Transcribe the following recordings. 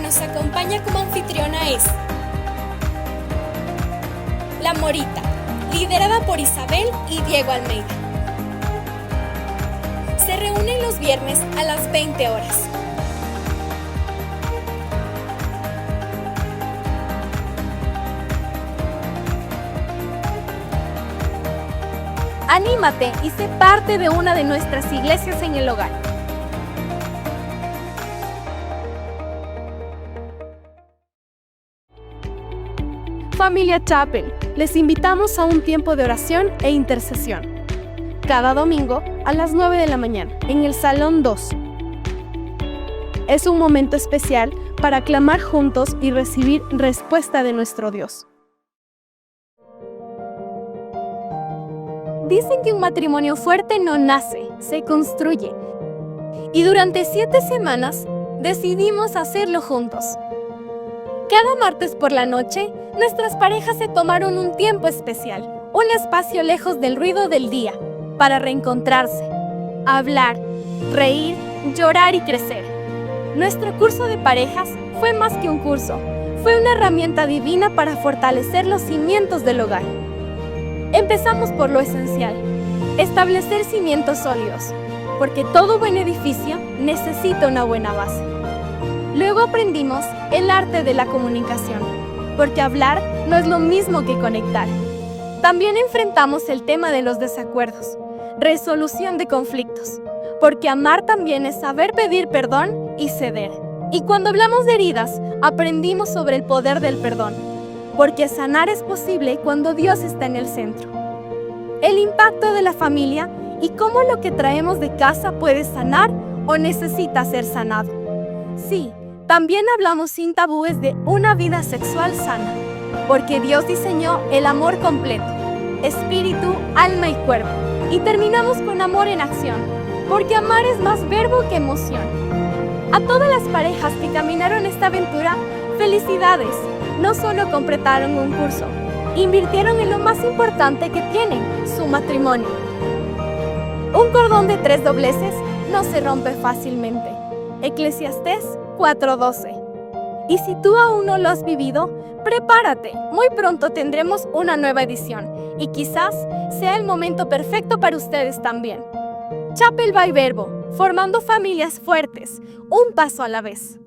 nos acompaña como anfitriona es La Morita, liderada por Isabel y Diego Almeida. Se reúnen los viernes a las 20 horas. Anímate y sé parte de una de nuestras iglesias en el hogar. Familia Chapel, les invitamos a un tiempo de oración e intercesión. Cada domingo a las 9 de la mañana, en el Salón 2. Es un momento especial para clamar juntos y recibir respuesta de nuestro Dios. Dicen que un matrimonio fuerte no nace, se construye. Y durante 7 semanas decidimos hacerlo juntos. Cada martes por la noche, nuestras parejas se tomaron un tiempo especial, un espacio lejos del ruido del día, para reencontrarse, hablar, reír, llorar y crecer. Nuestro curso de parejas fue más que un curso, fue una herramienta divina para fortalecer los cimientos del hogar. Empezamos por lo esencial, establecer cimientos sólidos, porque todo buen edificio necesita una buena base. Luego aprendimos el arte de la comunicación, porque hablar no es lo mismo que conectar. También enfrentamos el tema de los desacuerdos, resolución de conflictos, porque amar también es saber pedir perdón y ceder. Y cuando hablamos de heridas, aprendimos sobre el poder del perdón, porque sanar es posible cuando Dios está en el centro. El impacto de la familia y cómo lo que traemos de casa puede sanar o necesita ser sanado. Sí, también hablamos sin tabúes de una vida sexual sana, porque Dios diseñó el amor completo, espíritu, alma y cuerpo. Y terminamos con amor en acción, porque amar es más verbo que emoción. A todas las parejas que caminaron esta aventura, felicidades. No solo completaron un curso, invirtieron en lo más importante que tienen, su matrimonio. Un cordón de 3 dobleces no se rompe fácilmente. Eclesiastés 4:12. Y si tú aún no lo has vivido, prepárate. Muy pronto tendremos una nueva edición y quizás sea el momento perfecto para ustedes también. Chapel by Verbo, formando familias fuertes, un paso a la vez.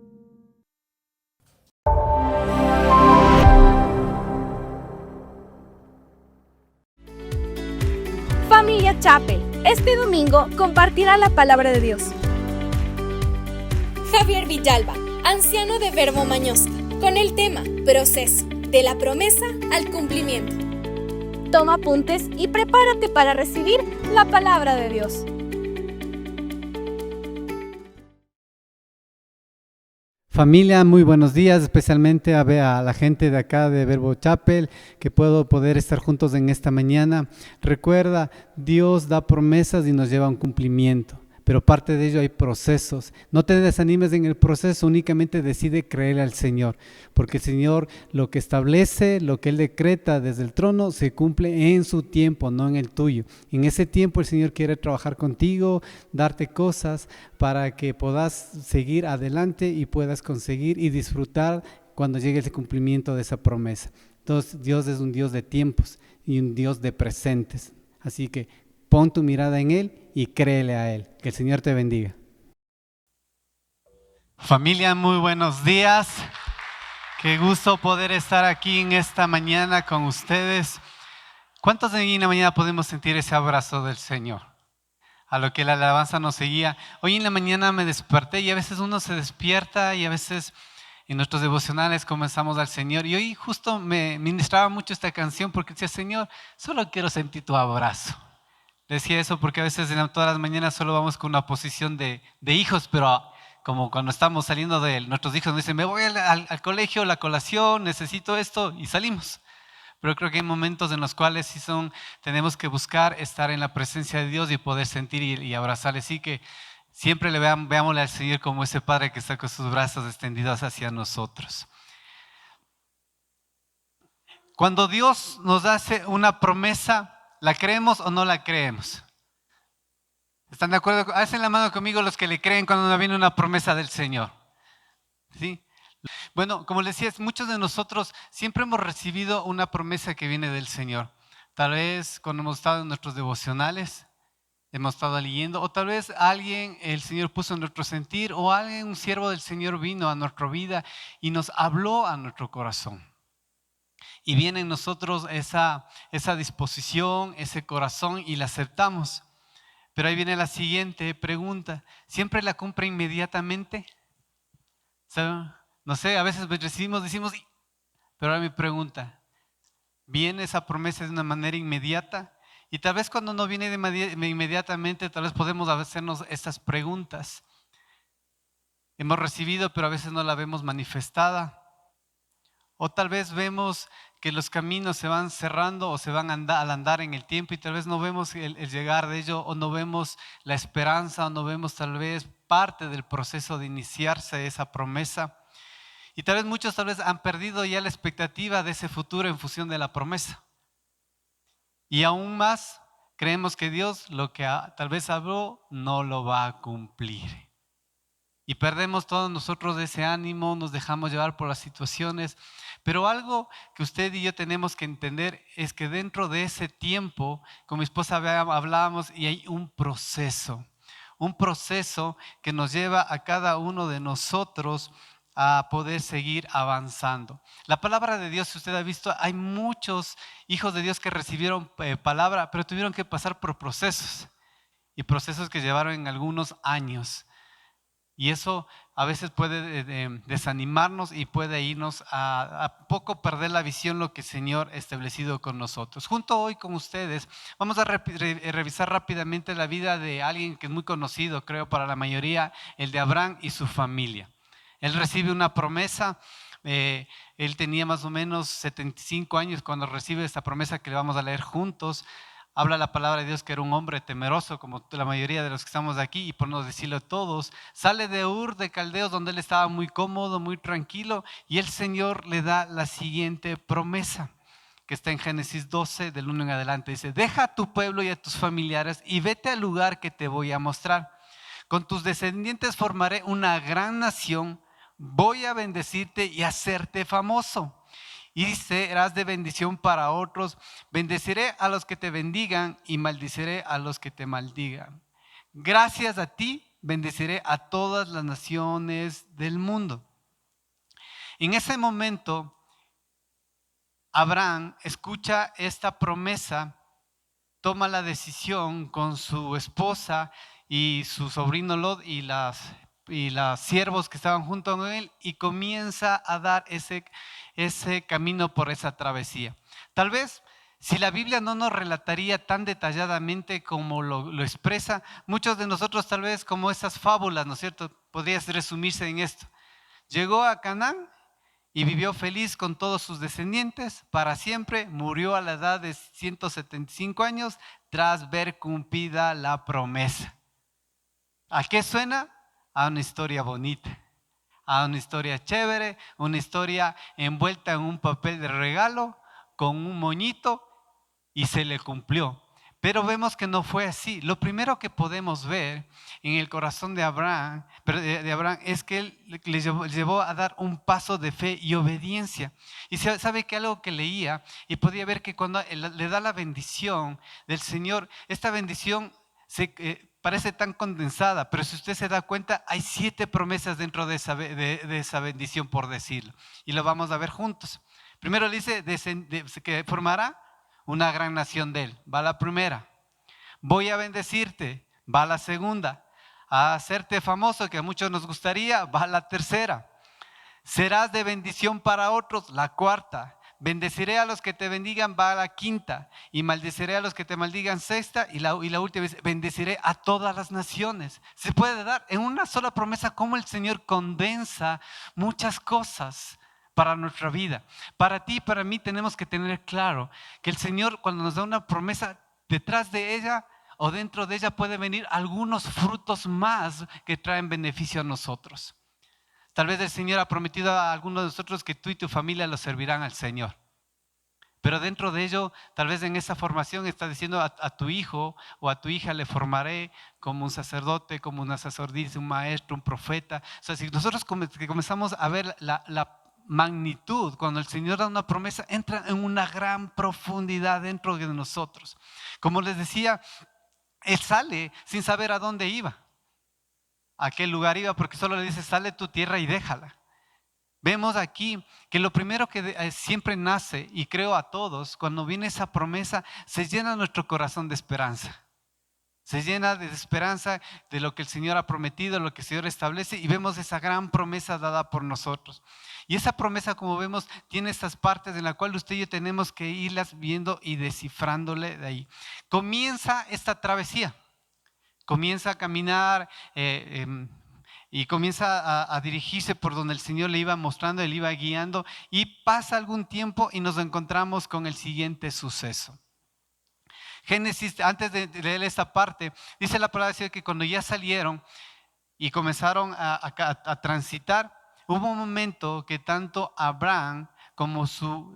Familia Chapel, este domingo compartirá la palabra de Dios. Javier Villalba, anciano de Verbo Mañosca, con el tema Proceso, de la promesa al cumplimiento. Toma apuntes y prepárate para recibir la palabra de Dios. Familia, muy buenos días, especialmente a la gente de acá de Verbo Chapel, que puedo poder estar juntos en esta mañana. Recuerda, Dios da promesas y nos lleva a un cumplimiento, pero parte de ello hay procesos. No te desanimes en el proceso, únicamente decide creer al Señor, porque el Señor lo que establece, lo que Él decreta desde el trono, se cumple en su tiempo, no en el tuyo. En ese tiempo el Señor quiere trabajar contigo, darte cosas para que puedas seguir adelante y puedas conseguir y disfrutar cuando llegue ese cumplimiento de esa promesa. Entonces Dios es un Dios de tiempos y un Dios de presentes, así que pon tu mirada en Él y créele a Él. Que el Señor te bendiga. Familia, muy buenos días. Qué gusto poder estar aquí en esta mañana con ustedes. ¿Cuántos en la mañana podemos sentir ese abrazo del Señor? A lo que la alabanza nos seguía. Hoy en la mañana me desperté y a veces uno se despierta y a veces en nuestros devocionales comenzamos al Señor. Y hoy justo me ministraba mucho esta canción porque decía, Señor, solo quiero sentir tu abrazo. Decía eso porque a veces todas las mañanas solo vamos con una posición de hijos, pero como cuando estamos saliendo de nuestros hijos nos dicen, me voy al colegio, la colación, necesito esto y salimos. Pero creo que hay momentos en los cuales tenemos que buscar estar en la presencia de Dios y poder sentir y abrazarle. Así que siempre veámosle al Señor como ese Padre que está con sus brazos extendidos hacia nosotros. Cuando Dios nos hace una promesa, ¿la creemos o no la creemos? ¿Están de acuerdo? Hacen la mano conmigo los que le creen cuando viene una promesa del Señor. ¿Sí? Bueno, como les decía, muchos de nosotros siempre hemos recibido una promesa que viene del Señor. Tal vez cuando hemos estado en nuestros devocionales, hemos estado leyendo, o tal vez alguien, el Señor puso en nuestro sentir, o alguien, un siervo del Señor vino a nuestra vida y nos habló a nuestro corazón. Y viene en nosotros esa disposición, ese corazón y la aceptamos. Pero ahí viene la siguiente pregunta. ¿Siempre la cumple inmediatamente? ¿Saben? No sé, a veces recibimos, decimos, pero ahora mi pregunta, ¿viene esa promesa de una manera inmediata? Y tal vez cuando no viene inmediatamente, tal vez podemos hacernos estas preguntas. Hemos recibido, pero a veces no la vemos manifestada. O tal vez vemos que los caminos se van cerrando o se van al andar en el tiempo y tal vez no vemos el llegar de ello, o no vemos la esperanza, o no vemos tal vez parte del proceso de iniciarse esa promesa. Y tal vez muchos han perdido ya la expectativa de ese futuro en función de la promesa. Y aún más creemos que Dios lo que tal vez habló no lo va a cumplir. Y perdemos todos nosotros ese ánimo, nos dejamos llevar por las situaciones. Pero algo que usted y yo tenemos que entender es que dentro de ese tiempo, con mi esposa hablábamos, y hay un proceso que nos lleva a cada uno de nosotros a poder seguir avanzando. La palabra de Dios, si usted ha visto, hay muchos hijos de Dios que recibieron palabra, pero tuvieron que pasar por procesos, y procesos que llevaron en algunos años. Y eso a veces puede desanimarnos y puede irnos a poco perder la visión, lo que el Señor ha establecido con nosotros. Junto hoy con ustedes vamos a revisar rápidamente la vida de alguien que es muy conocido, creo para la mayoría, el de Abraham y su familia. Él recibe una promesa. Él tenía más o menos 75 años cuando recibe esta promesa que le vamos a leer juntos. Habla la palabra de Dios que era un hombre temeroso, como la mayoría de los que estamos aquí, y por no decirlo todos. Sale de Ur de Caldeos, donde él estaba muy cómodo, muy tranquilo, y el Señor le da la siguiente promesa, que está en Génesis 12, del 1 en adelante. Dice: deja a tu pueblo y a tus familiares y vete al lugar que te voy a mostrar. Con tus descendientes formaré una gran nación, voy a bendecirte y hacerte famoso, y serás de bendición para otros. Bendeciré a los que te bendigan y maldiciré a los que te maldigan. Gracias a ti bendeciré a todas las naciones del mundo. En ese momento, Abraham escucha esta promesa, toma la decisión con su esposa y su sobrino Lot y los siervos que estaban junto con él, y comienza a dar ese camino por esa travesía. Tal vez si la Biblia no nos relataría tan detalladamente como lo expresa, muchos de nosotros tal vez como esas fábulas, ¿no es cierto?, podría resumirse en esto: llegó a Canaán y vivió feliz con todos sus descendientes para siempre, murió a la edad de 175 años tras ver cumplida la promesa. ¿A qué suena? A una historia bonita, a una historia chévere, una historia envuelta en un papel de regalo con un moñito, y se le cumplió. Pero vemos que no fue así. Lo primero que podemos ver en el corazón de Abraham es que él le llevó a dar un paso de fe y obediencia. Y sabe que algo que leía y podía ver que cuando le da la bendición del Señor, esta bendición parece tan condensada, pero si usted se da cuenta, hay 7 promesas dentro de esa bendición, por decirlo. Y lo vamos a ver juntos. Primero le dice que formará una gran nación de él. Va la primera. Voy a bendecirte. Va la segunda. A hacerte famoso, que a muchos nos gustaría. Va la tercera. Serás de bendición para otros. La cuarta. Bendeciré a los que te bendigan. Va a la quinta. Y maldeciré a los que te maldigan. Sexta. Y la última es: bendeciré a todas las naciones. Se puede dar en una sola promesa cómo el Señor condensa muchas cosas para nuestra vida. Para ti y para mí tenemos que tener claro que el Señor, cuando nos da una promesa, detrás de ella o dentro de ella puede venir algunos frutos más que traen beneficio a nosotros. Tal vez el Señor ha prometido a algunos de nosotros que tú y tu familia lo servirán al Señor. Pero dentro de ello, tal vez en esa formación está diciendo a tu hijo o a tu hija le formaré como un sacerdote, como una sacerdotisa, un maestro, un profeta. O sea, si nosotros comenzamos a ver la magnitud, cuando el Señor da una promesa, entra en una gran profundidad dentro de nosotros. Como les decía, Él sale sin saber a dónde iba, a qué lugar iba, porque solo le dice, sale de tu tierra y déjala. Vemos aquí que lo primero que siempre nace, y creo a todos, cuando viene esa promesa, se llena nuestro corazón de esperanza. Se llena de esperanza de lo que el Señor ha prometido, lo que el Señor establece, y vemos esa gran promesa dada por nosotros. Y esa promesa, como vemos, tiene estas partes en las cuales usted y yo tenemos que irlas viendo y descifrándole de ahí. Comienza esta travesía, comienza a caminar y comienza a dirigirse por donde el Señor le iba mostrando, le iba guiando, y pasa algún tiempo y nos encontramos con el siguiente suceso. Génesis, antes de leer esta parte, dice la palabra que cuando ya salieron y comenzaron a transitar, hubo un momento que tanto Abraham como su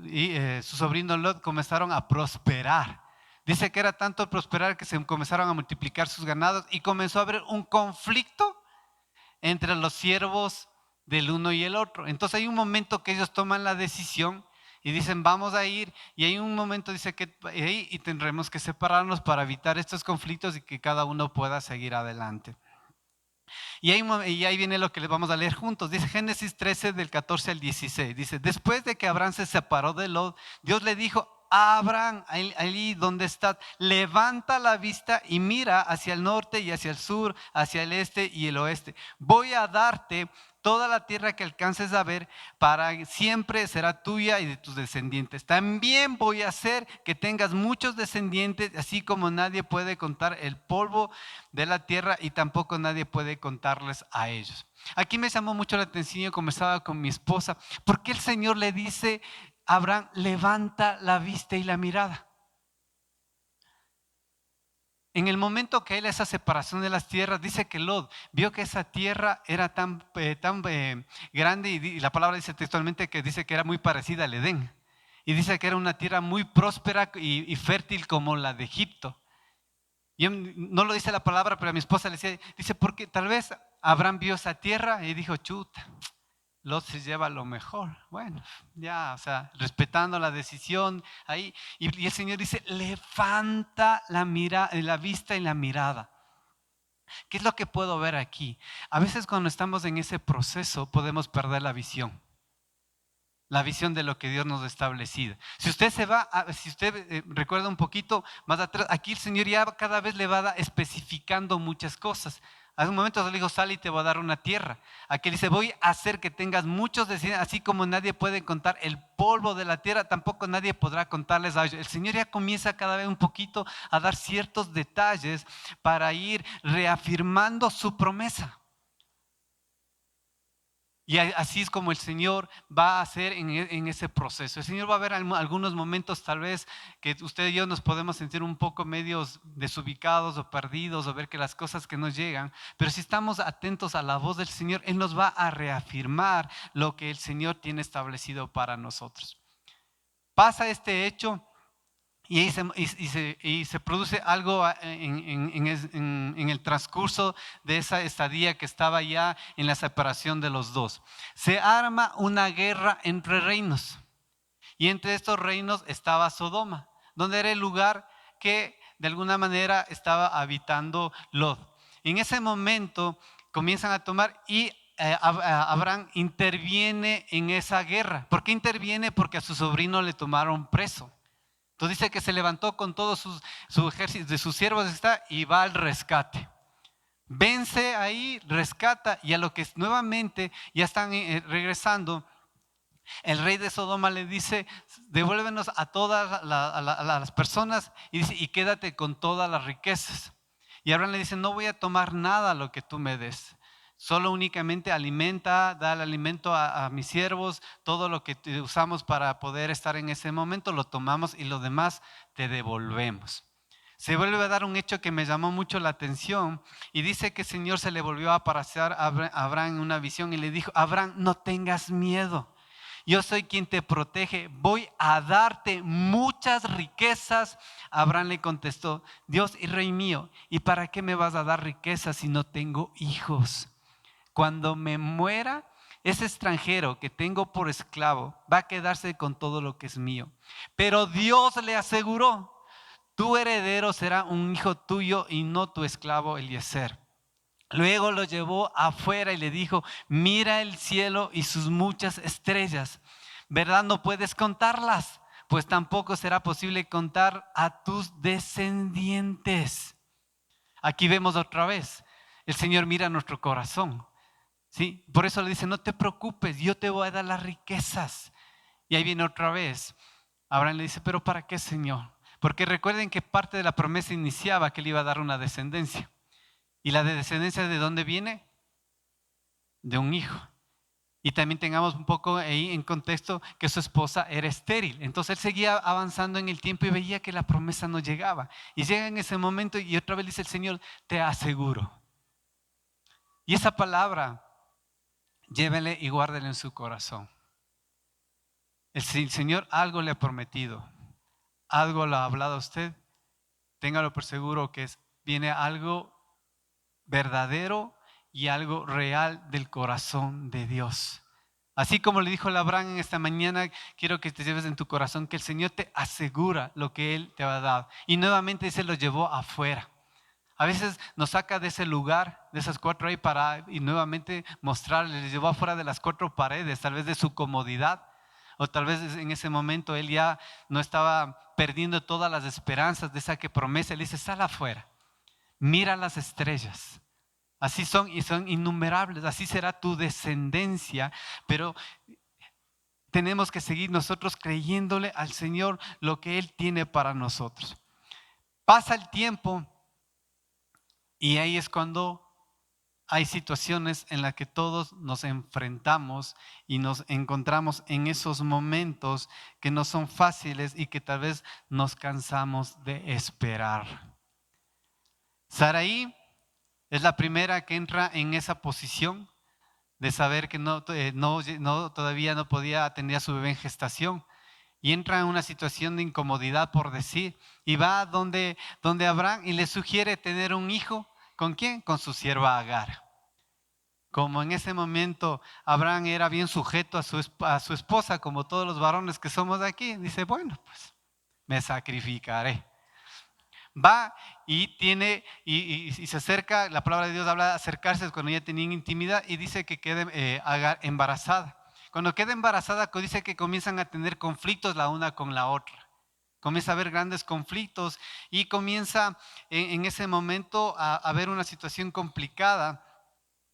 sobrino Lot comenzaron a prosperar. Dice que era tanto prosperar que se comenzaron a multiplicar sus ganados y comenzó a haber un conflicto entre los siervos del uno y el otro. Entonces hay un momento que ellos toman la decisión y dicen vamos a ir, y hay un momento dice que y tendremos que separarnos para evitar estos conflictos y que cada uno pueda seguir adelante. Y ahí viene lo que les vamos a leer juntos. Dice Génesis 13 del 14 al 16. Dice, después de que Abraham se separó de Lot, Dios le dijo a Abraham, allí donde estás, levanta la vista y mira hacia el norte y hacia el sur, hacia el este y el oeste. Voy a darte toda la tierra que alcances a ver, para siempre será tuya y de tus descendientes. También voy a hacer que tengas muchos descendientes, así como nadie puede contar el polvo de la tierra y tampoco nadie puede contarles a ellos. Aquí me llamó mucho la atención, yo conversaba con mi esposa, ¿por qué el Señor le dice a Abraham, levanta la vista y la mirada? En el momento que él esa separación de las tierras, dice que Lot vio que esa tierra era tan grande, y la palabra dice textualmente que dice que era muy parecida al Edén, y dice que era una tierra muy próspera y fértil como la de Egipto. Y no lo dice la palabra, pero a mi esposa le decía, dice, porque tal vez Abraham vio esa tierra y dijo, chuta, Lot se lleva lo mejor. Bueno, ya, o sea, respetando la decisión ahí. Y el Señor dice, levanta la vista y la mirada. ¿Qué es lo que puedo ver aquí? A veces cuando estamos en ese proceso podemos perder la visión de lo que Dios nos ha establecido. Si usted recuerda un poquito más atrás, aquí el Señor ya cada vez le va especificando muchas cosas. Hace un momento le dijo, sal y te voy a dar una tierra. Aquí dice, voy a hacer que tengas muchos descendientes, así como nadie puede contar el polvo de la tierra, tampoco nadie podrá contarles a ellos. El Señor ya comienza cada vez un poquito a dar ciertos detalles para ir reafirmando su promesa. Y así es como el Señor va a hacer en ese proceso. El Señor va a ver algunos momentos tal vez que usted y yo nos podemos sentir un poco medios desubicados o perdidos, o ver que las cosas que nos llegan, pero si estamos atentos a la voz del Señor, Él nos va a reafirmar lo que el Señor tiene establecido para nosotros. Pasa este hecho y se produce algo en el transcurso de esa estadía que estaba ya en la separación de los dos. Se arma una guerra entre reinos, y entre estos reinos estaba Sodoma, donde era el lugar que de alguna manera estaba habitando Lot. En ese momento comienzan a tomar y Abraham interviene en esa guerra. ¿Por qué interviene? Porque a su sobrino le tomaron preso. Entonces dice que se levantó con todo su ejército de sus siervos y va al rescate. Vence ahí, rescata, y a lo que nuevamente ya están regresando, el rey de Sodoma le dice, devuélvenos a todas las personas, y dice, y quédate con todas las riquezas. Y Abraham le dice, no voy a tomar nada lo que tú me des. Solo únicamente da el alimento a mis siervos, todo lo que usamos para poder estar en ese momento lo tomamos y lo demás te devolvemos. Se vuelve a dar un hecho que me llamó mucho la atención, y dice que el Señor se le volvió a aparecer a Abraham en una visión y le dijo, Abraham, no tengas miedo. yo soy quien te protege, voy a darte muchas riquezas. Abraham le contestó: Dios y Rey mío, ¿y para qué me vas a dar riquezas si no tengo hijos? Cuando me muera, ese extranjero que tengo por esclavo va a quedarse con todo lo que es mío. Pero Dios le aseguró: tu heredero será un hijo tuyo y no tu esclavo Eliezer. Luego lo llevó afuera y le dijo: mira el cielo y sus muchas estrellas, ¿verdad? No puedes contarlas, pues tampoco será posible contar a tus descendientes. Aquí vemos otra vez, el Señor mira nuestro corazón, ¿sí? Por eso le dice: no te preocupes, yo te voy a dar las riquezas. Y ahí viene otra vez, Abraham le dice: pero ¿para qué, Señor? Porque recuerden que parte de la promesa iniciaba que le iba a dar una descendencia. ¿Y la descendencia de dónde viene? De un hijo. Y también tengamos un poco ahí en contexto que su esposa era estéril. Entonces él seguía avanzando en el tiempo y veía que la promesa no llegaba. Y llega en ese momento y otra vez dice el Señor: te aseguro. Y esa palabra, llévele y guárdela en su corazón. El Señor algo le ha prometido, algo lo ha hablado a usted, téngalo por seguro que viene algo verdadero y algo real del corazón de Dios. Así como le dijo a Abraham en esta mañana, quiero que te lleves en tu corazón que el Señor te asegura lo que Él te va a dar. Y nuevamente se lo llevó afuera. A veces nos saca de ese lugar, de esas cuatro ahí, y nuevamente mostrarle, les llevó afuera de las cuatro paredes, tal vez de su comodidad. O tal vez en ese momento él ya no estaba perdiendo todas las esperanzas de esa promesa. Él dice: sal afuera, mira las estrellas. Así son y son innumerables. Así será tu descendencia. Pero tenemos que seguir nosotros creyéndole al Señor lo que Él tiene para nosotros. Pasa el tiempo y ahí es cuando hay situaciones en las que todos nos enfrentamos y nos encontramos en esos momentos que no son fáciles y que tal vez nos cansamos de esperar. Sarai es la primera que entra en esa posición de saber que todavía no podía tener a su bebé en gestación. Y entra en una situación de incomodidad, por decir, y va donde Abraham y le sugiere tener un hijo. ¿Con quién? Con su sierva Agar. Como en ese momento Abraham era bien sujeto a su esposa, como todos los varones que somos de aquí, dice: bueno, pues me sacrificaré. Va y se acerca. La palabra de Dios habla de acercarse cuando ya tenían intimidad, y dice que quede Agar embarazada. Cuando queda embarazada, dice que comienzan a tener conflictos la una con la otra. Comienza a haber grandes conflictos y comienza en ese momento a haber una situación complicada,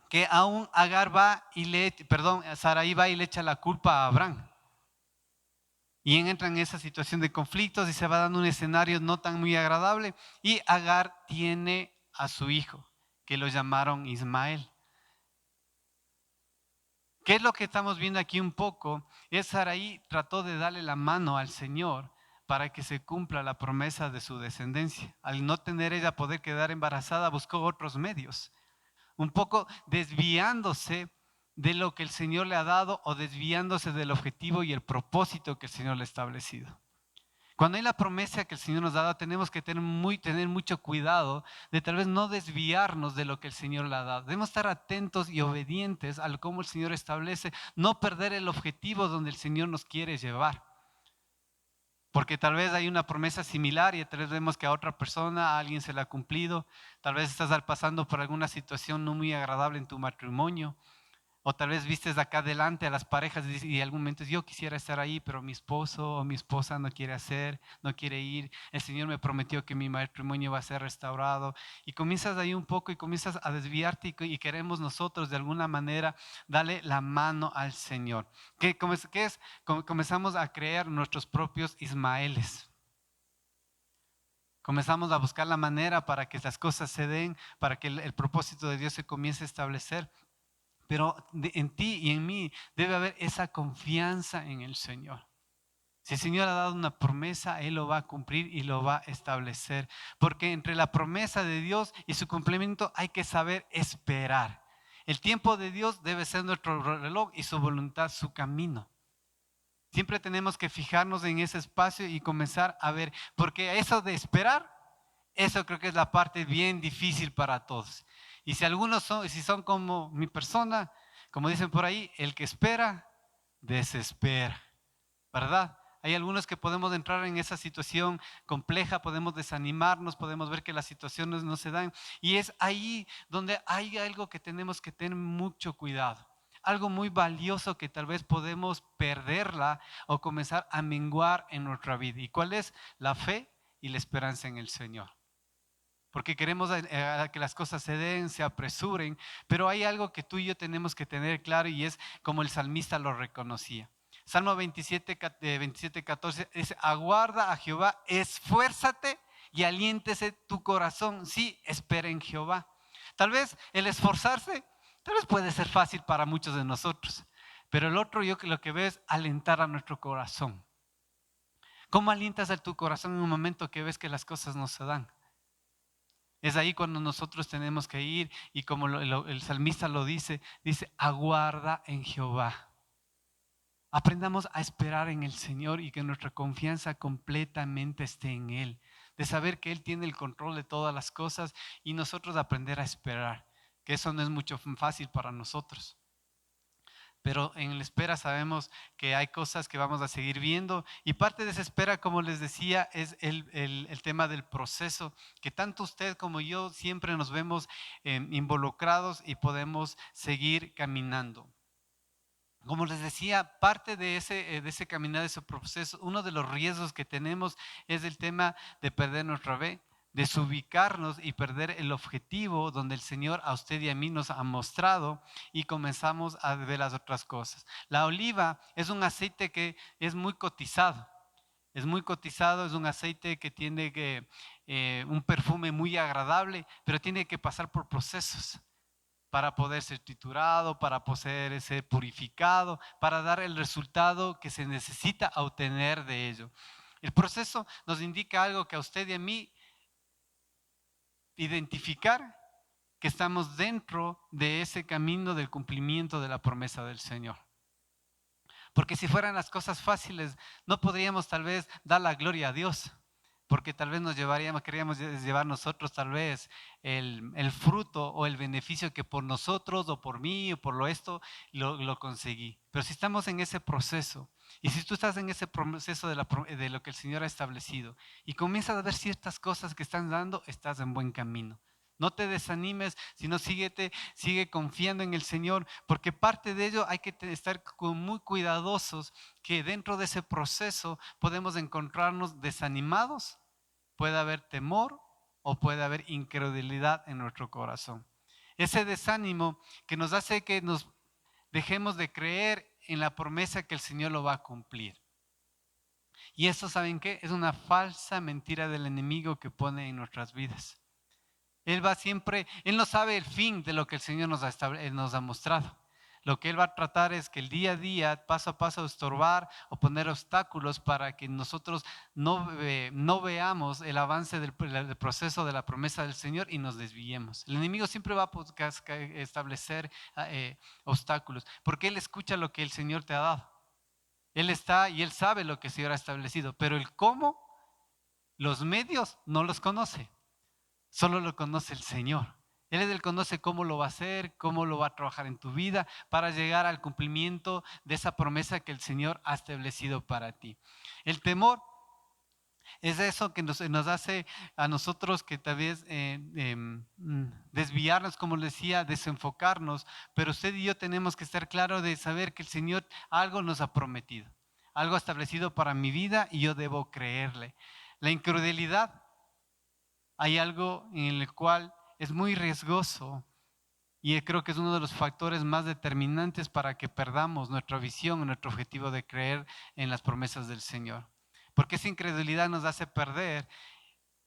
que aún Sarai va y le echa la culpa a Abraham. Y entra en esa situación de conflictos y se va dando un escenario no tan muy agradable. Y Agar tiene a su hijo, que lo llamaron Ismael. ¿Qué es lo que estamos viendo aquí un poco? Sarai trató de darle la mano al Señor para que se cumpla la promesa de su descendencia. Al no tener ella poder quedar embarazada, buscó otros medios, un poco desviándose de lo que el Señor le ha dado o desviándose del objetivo y el propósito que el Señor le ha establecido. Cuando hay la promesa que el Señor nos ha dado, tenemos que tener mucho cuidado de tal vez no desviarnos de lo que el Señor le ha dado. Debemos estar atentos y obedientes a cómo el Señor establece, no perder el objetivo donde el Señor nos quiere llevar. Porque tal vez hay una promesa similar y tal vez vemos que a otra persona, a alguien se le ha cumplido. Tal vez estás pasando por alguna situación no muy agradable en tu matrimonio. O tal vez vistes de acá adelante a las parejas y en algún momento yo quisiera estar ahí, pero mi esposo o mi esposa no quiere ir. El Señor me prometió que mi matrimonio va a ser restaurado. Y comienzas ahí un poco y comienzas a desviarte y queremos nosotros de alguna manera darle la mano al Señor. ¿Qué es? Comenzamos a crear nuestros propios Ismaeles. Comenzamos a buscar la manera para que las cosas se den, para que el propósito de Dios se comience a establecer. Pero en ti y en mí debe haber esa confianza en el Señor. Si el Señor ha dado una promesa, Él lo va a cumplir y lo va a establecer. Porque entre la promesa de Dios y su cumplimiento hay que saber esperar. El tiempo de Dios debe ser nuestro reloj y su voluntad su camino. Siempre tenemos que fijarnos en ese espacio y comenzar a ver, porque eso de esperar, eso creo que es la parte bien difícil para todos. Y si algunos son, si son como mi persona, como dicen por ahí, el que espera, desespera, ¿verdad? Hay algunos que podemos entrar en esa situación compleja, podemos desanimarnos, podemos ver que las situaciones no se dan. Y es ahí donde hay algo que tenemos que tener mucho cuidado. Algo muy valioso que tal vez podemos perderla o comenzar a menguar en nuestra vida. ¿Y cuál es? La fe y la esperanza en el Señor. Porque queremos que las cosas se den, se apresuren, pero hay algo que tú y yo tenemos que tener claro y es como el salmista lo reconocía. Salmo 27, 14 dice, aguarda a Jehová, esfuérzate y aliéntese tu corazón. Sí, espera en Jehová. Tal vez el esforzarse, tal vez puede ser fácil para muchos de nosotros, pero el otro yo lo que veo es alentar a nuestro corazón. ¿Cómo alientas a tu corazón en un momento que ves que las cosas no se dan? Es ahí cuando nosotros tenemos que ir y como el salmista lo dice, aguarda en Jehová. Aprendamos a esperar en el Señor y que nuestra confianza completamente esté en Él. De saber que Él tiene el control de todas las cosas y nosotros aprender a esperar. Que eso no es mucho fácil para nosotros. Pero en la espera sabemos que hay cosas que vamos a seguir viendo y parte de esa espera, como les decía, es el tema del proceso, que tanto usted como yo siempre nos vemos involucrados y podemos seguir caminando. Como les decía, parte de ese caminar, de ese proceso, uno de los riesgos que tenemos es el tema de perder nuestra fe, desubicarnos y perder el objetivo donde el Señor a usted y a mí nos ha mostrado y comenzamos a ver las otras cosas. La oliva es un aceite que es muy cotizado. Es muy cotizado, es un aceite que tiene un perfume muy agradable, pero tiene que pasar por procesos para poder ser triturado, para poder ser purificado, para dar el resultado que se necesita obtener de ello. El proceso nos indica algo que a usted y a mí identificar que estamos dentro de ese camino del cumplimiento de la promesa del Señor. Porque si fueran las cosas fáciles, no podríamos tal vez dar la gloria a Dios. Porque tal vez queríamos llevar nosotros tal vez el fruto o el beneficio que por nosotros o por mí o por lo conseguí. Pero si estamos en ese proceso y si tú estás en ese proceso de lo que el Señor ha establecido y comienzas a ver ciertas cosas que están dando, estás en buen camino. No te desanimes, sino sigue confiando en el Señor, porque parte de ello hay que estar muy cuidadosos que dentro de ese proceso podemos encontrarnos desanimados, puede haber temor o puede haber incredulidad en nuestro corazón. Ese desánimo que nos hace que nos dejemos de creer en la promesa que el Señor lo va a cumplir. Y eso, ¿saben qué? Es una falsa mentira del enemigo que pone en nuestras vidas. Él no sabe el fin de lo que el Señor nos ha mostrado. Lo que Él va a tratar es que el día a día, paso a paso, estorbar o poner obstáculos para que nosotros no veamos el avance del proceso de la promesa del Señor y nos desviemos. El enemigo siempre va a establecer obstáculos, porque Él escucha lo que el Señor te ha dado. Él está y Él sabe lo que el Señor ha establecido, pero el cómo, los medios, no los conoce. Solo lo conoce el Señor. Él es el que conoce cómo lo va a hacer, cómo lo va a trabajar en tu vida para llegar al cumplimiento de esa promesa que el Señor ha establecido para ti. El temor es eso que nos hace a nosotros que tal vez desviarnos, como les decía, desenfocarnos, pero usted y yo tenemos que estar claros de saber que el Señor algo nos ha prometido, algo establecido para mi vida y yo debo creerle. La incredulidad, hay algo en el cual es muy riesgoso y creo que es uno de los factores más determinantes para que perdamos nuestra visión, nuestro objetivo de creer en las promesas del Señor. Porque esa incredulidad nos hace perder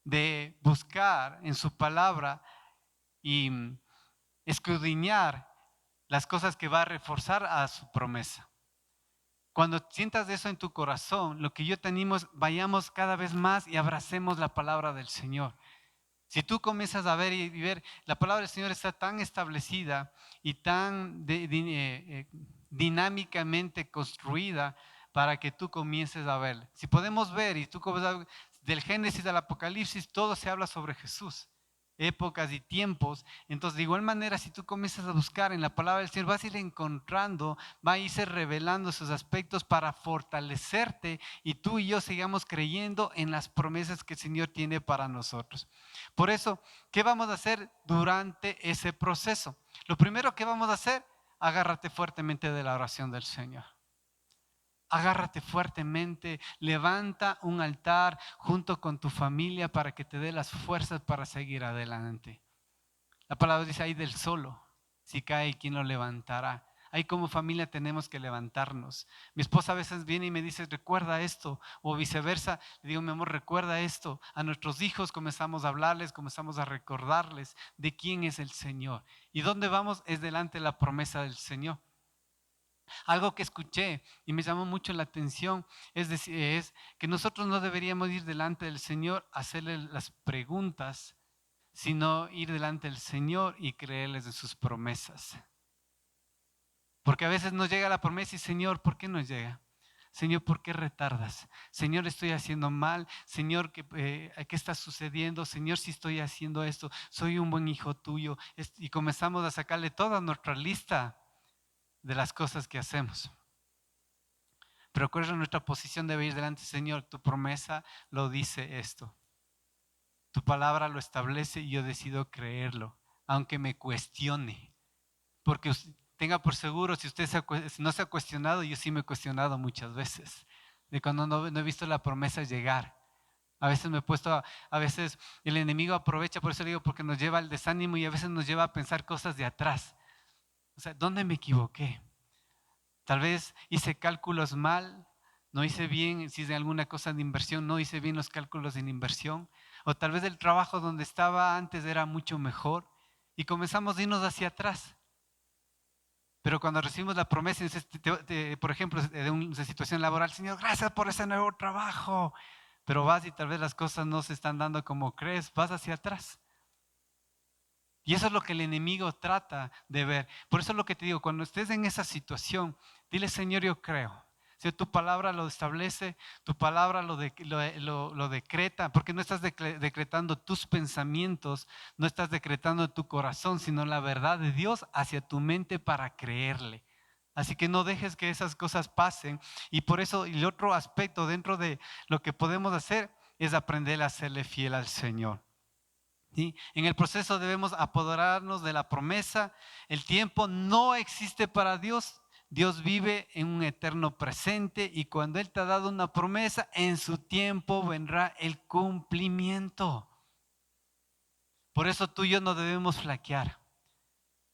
de buscar en su palabra y escudriñar las cosas que va a reforzar a su promesa. Cuando sientas eso en tu corazón, lo que yo te animo es vayamos cada vez más y abracemos la palabra del Señor. Si tú comienzas a ver y ver, la palabra del Señor está tan establecida y tan dinámicamente construida para que tú comiences a ver. Si podemos ver, y tú del Génesis al Apocalipsis, todo se habla sobre Jesús, épocas y tiempos. Entonces, de igual manera, si tú comienzas a buscar en la palabra del Señor, vas a ir encontrando, va a irse revelando esos aspectos para fortalecerte y tú y yo sigamos creyendo en las promesas que el Señor tiene para nosotros. Por eso, ¿qué vamos a hacer durante ese proceso? Lo primero que vamos a hacer, agárrate fuertemente de la oración del Señor. Agárrate fuertemente, levanta un altar junto con tu familia para que te dé las fuerzas para seguir adelante. La palabra dice, ay del solo, si cae, ¿quién lo levantará? Ahí como familia tenemos que levantarnos. Mi esposa a veces viene y me dice, recuerda esto, o viceversa. Le digo, mi amor, recuerda esto. A nuestros hijos comenzamos a hablarles, comenzamos a recordarles de quién es el Señor. ¿Y dónde vamos? Es delante de la promesa del Señor. Algo que escuché y me llamó mucho la atención es que nosotros no deberíamos ir delante del Señor a hacerle las preguntas, sino ir delante del Señor y creerles de sus promesas. Porque a veces nos llega la promesa y Señor, ¿por qué nos llega? Señor, ¿por qué retardas? Señor, estoy haciendo mal. Señor, ¿qué está sucediendo? Señor, si estoy haciendo esto, soy un buen hijo tuyo. Y comenzamos a sacarle toda nuestra lista de las cosas que hacemos. Pero ¿cuál es nuestra posición? Debe ir delante, Señor, tu promesa lo dice esto. Tu palabra lo establece y yo decido creerlo, aunque me cuestione. Porque tenga por seguro, si usted no se ha cuestionado, yo sí me he cuestionado muchas veces, de cuando no he visto la promesa llegar. A veces me he puesto, a veces el enemigo aprovecha, por eso digo, porque nos lleva al desánimo y a veces nos lleva a pensar cosas de atrás. O sea, ¿dónde me equivoqué? Tal vez hice cálculos mal, no hice bien, si es de alguna cosa de inversión, no hice bien los cálculos en inversión. O tal vez el trabajo donde estaba antes era mucho mejor y comenzamos a irnos hacia atrás. Pero cuando recibimos la promesa, por ejemplo, de una situación laboral, Señor, gracias por ese nuevo trabajo. Pero vas y tal vez las cosas no se están dando como crees, vas hacia atrás. Y eso es lo que el enemigo trata de ver. Por eso es lo que te digo, cuando estés en esa situación, dile, Señor, yo creo. Si tu palabra lo establece, tu palabra lo decreta, porque no estás decretando tus pensamientos, no estás decretando tu corazón, sino la verdad de Dios hacia tu mente para creerle. Así que no dejes que esas cosas pasen. Y por eso el otro aspecto dentro de lo que podemos hacer es aprender a serle fiel al Señor. ¿Sí? En el proceso debemos apoderarnos de la promesa. El tiempo no existe para Dios. Dios vive en un eterno presente y cuando Él te ha dado una promesa, en su tiempo vendrá el cumplimiento. Por eso tú y yo no debemos flaquear.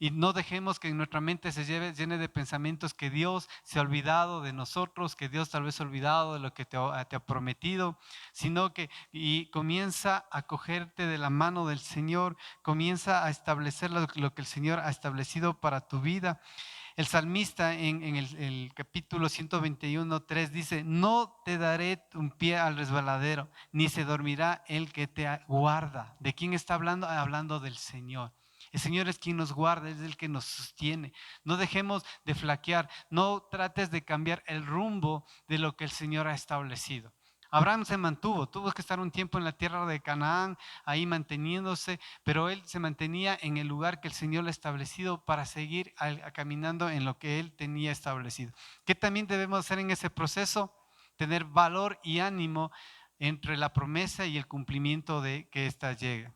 Y no dejemos que en nuestra mente se llene de pensamientos que Dios se ha olvidado de nosotros, que Dios tal vez se ha olvidado de lo que te ha prometido, sino que comienza a cogerte de la mano del Señor, comienza a establecer lo que el Señor ha establecido para tu vida. El salmista en el capítulo 121:3 dice, no te daré un pie al resbaladero, ni se dormirá el que te guarda. ¿De quién está hablando? Hablando del Señor. El Señor es quien nos guarda, es el que nos sostiene. No dejemos de flaquear, no trates de cambiar el rumbo de lo que el Señor ha establecido. Abraham se mantuvo, tuvo que estar un tiempo en la tierra de Canaán, ahí manteniéndose, pero él se mantenía en el lugar que el Señor le ha establecido para seguir caminando en lo que él tenía establecido. ¿Qué también debemos hacer en ese proceso? Tener valor y ánimo entre la promesa y el cumplimiento de que ésta llegue.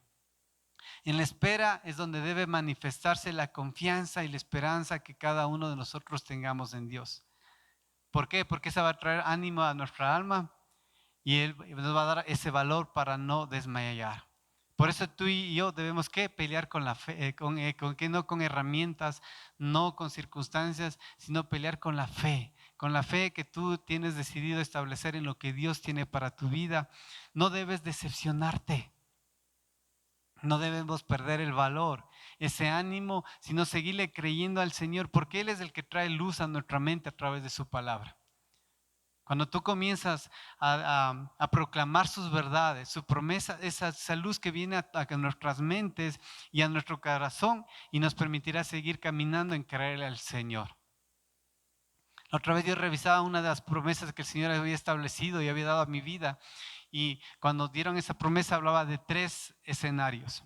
En la espera es donde debe manifestarse la confianza y la esperanza que cada uno de nosotros tengamos en Dios. ¿Por qué? Porque eso va a traer ánimo a nuestra alma y Él nos va a dar ese valor para no desmayar. Por eso tú y yo debemos pelear con la fe, no con herramientas, no con circunstancias, sino pelear con la fe que tú tienes decidido establecer en lo que Dios tiene para tu vida. No debes decepcionarte. No debemos perder el valor, ese ánimo, sino seguirle creyendo al Señor, porque Él es el que trae luz a nuestra mente a través de su palabra. Cuando tú comienzas a proclamar sus verdades, su promesa, esa luz que viene a nuestras mentes y a nuestro corazón y nos permitirá seguir caminando en creerle al Señor. Otra vez yo revisaba una de las promesas que el Señor había establecido y había dado a mi vida. Y cuando dieron esa promesa hablaba de 3 escenarios.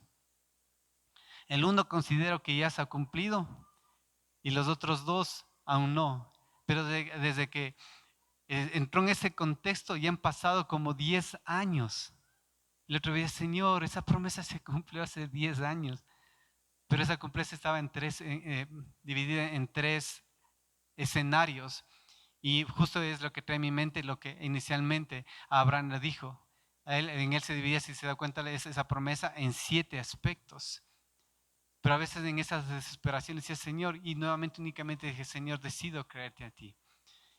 El uno considero que ya se ha cumplido y los otros 2 aún no. Pero desde que entró en ese contexto ya han pasado como 10 años. El otro día, Señor, esa promesa se cumplió hace 10 años. Pero esa promesa estaba dividida en 3 escenarios. Y justo es lo que trae a mi mente lo que inicialmente a Abraham le dijo. En él se dividía, si se da cuenta, esa promesa en 7 aspectos. Pero a veces en esas desesperaciones decía, Señor, y nuevamente únicamente dije, Señor, decido creerte a ti.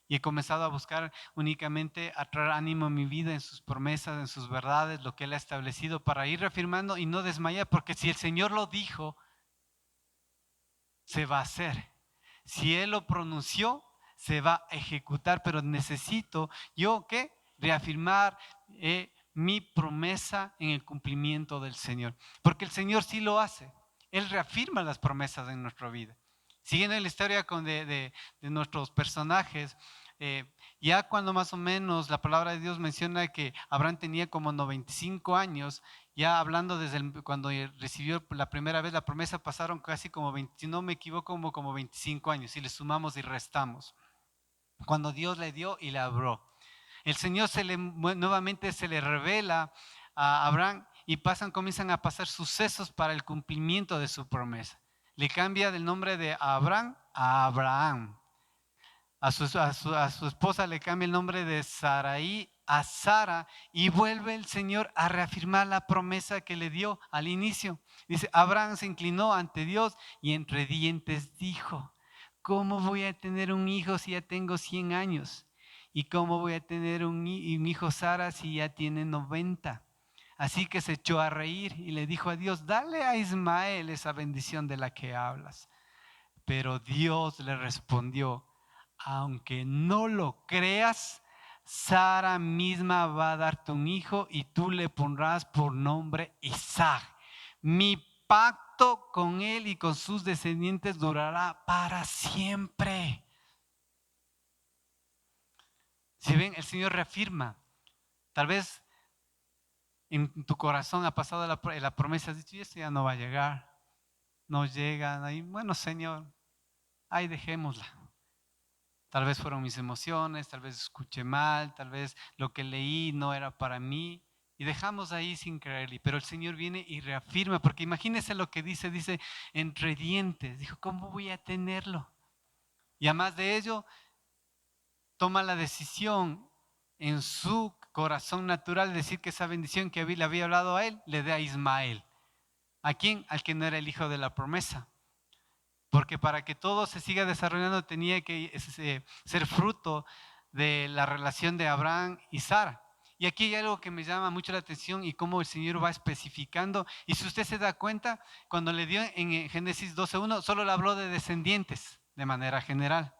Y he comenzado a buscar únicamente a traer ánimo a mi vida en sus promesas, en sus verdades, lo que Él ha establecido para ir reafirmando y no desmayar, porque si el Señor lo dijo, se va a hacer. Si Él lo pronunció, se va a ejecutar, pero necesito yo ¿qué? Reafirmar mi promesa en el cumplimiento del Señor, porque el Señor sí lo hace. Él reafirma las promesas en nuestra vida. Siguiendo la historia de nuestros personajes, ya cuando más o menos la palabra de Dios menciona que Abraham tenía como 95 años, ya hablando desde cuando recibió la primera vez la promesa, pasaron casi como 20, si no me equivoco, como 25 años, si le sumamos y restamos. Cuando Dios le dio y le habló. El Señor nuevamente se le revela a Abraham y comienzan a pasar sucesos para el cumplimiento de su promesa. Le cambia del nombre de Abraham a Abraham. A su esposa le cambia el nombre de Sarai a Sara y vuelve el Señor a reafirmar la promesa que le dio al inicio. Dice, Abraham se inclinó ante Dios y entre dientes dijo, ¿cómo voy a tener un hijo si ya tengo 100 años? ¿Y cómo voy a tener un hijo Sara si ya tiene 90? Así que se echó a reír y le dijo a Dios, dale a Ismael esa bendición de la que hablas. Pero Dios le respondió, aunque no lo creas, Sara misma va a darte un hijo y tú le pondrás por nombre Isaac. Mi pacto con él y con sus descendientes durará para siempre. Si ven, el Señor reafirma. Tal vez en tu corazón ha pasado la promesa, has dicho, y esto ya no va a llegar. No llega. Ahí, bueno, Señor, ahí dejémosla. Tal vez fueron mis emociones, tal vez escuché mal, tal vez lo que leí no era para mí. Y dejamos ahí sin creerle. Pero el Señor viene y reafirma, porque imagínense lo que dice entre dientes. Dijo, ¿cómo voy a tenerlo? Y además de ello, toma la decisión en su corazón natural de decir que esa bendición que le había hablado a él, le dé a Ismael. ¿A quién? Al que no era el hijo de la promesa. Porque para que todo se siga desarrollando tenía que ser fruto de la relación de Abraham y Sara. Y aquí hay algo que me llama mucho la atención y cómo el Señor va especificando. Y si usted se da cuenta, cuando le dio en Génesis 12:1, solo le habló de descendientes de manera general.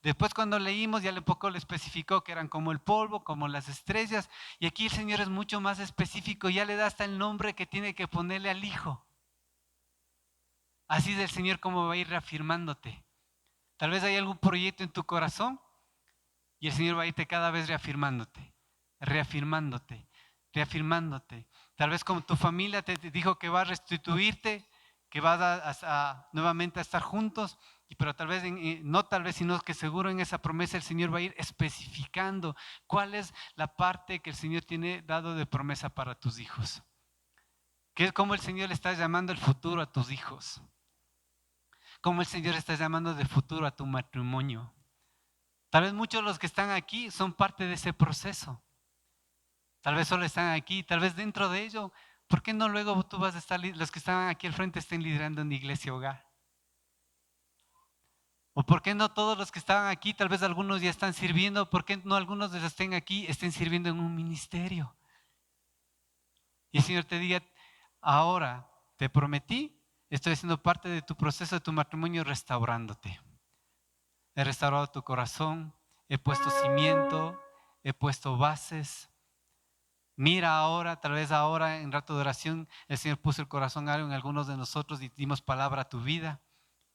Después cuando leímos ya un poco le especificó que eran como el polvo, como las estrellas. Y aquí el Señor es mucho más específico, ya le da hasta el nombre que tiene que ponerle al hijo. Así es el Señor como va a ir reafirmándote. Tal vez hay algún proyecto en tu corazón y el Señor va a irte cada vez reafirmándote, reafirmándote, reafirmándote. Tal vez como tu familia te dijo que va a restituirte, que vas nuevamente a estar juntos, pero tal vez, no tal vez, sino que seguro en esa promesa el Señor va a ir especificando cuál es la parte que el Señor tiene dado de promesa para tus hijos. Que es como el Señor le está llamando el futuro a tus hijos. Como el Señor está llamando de futuro a tu matrimonio. Tal vez muchos de los que están aquí son parte de ese proceso. Tal vez solo están aquí, tal vez dentro de ello. ¿Por qué no luego tú vas a estar, los que están aquí al frente estén liderando en iglesia hogar? ¿O por qué no todos los que estaban aquí, tal vez algunos ya están sirviendo? ¿Por qué no algunos de los que estén aquí estén sirviendo en un ministerio? Y el Señor te diga, ahora te prometí, estoy haciendo parte de tu proceso de tu matrimonio restaurándote. He restaurado tu corazón, he puesto cimiento, he puesto bases. Mira ahora, tal vez ahora en rato de oración, el Señor puso el corazón algo en algunos de nosotros y dimos palabra a tu vida.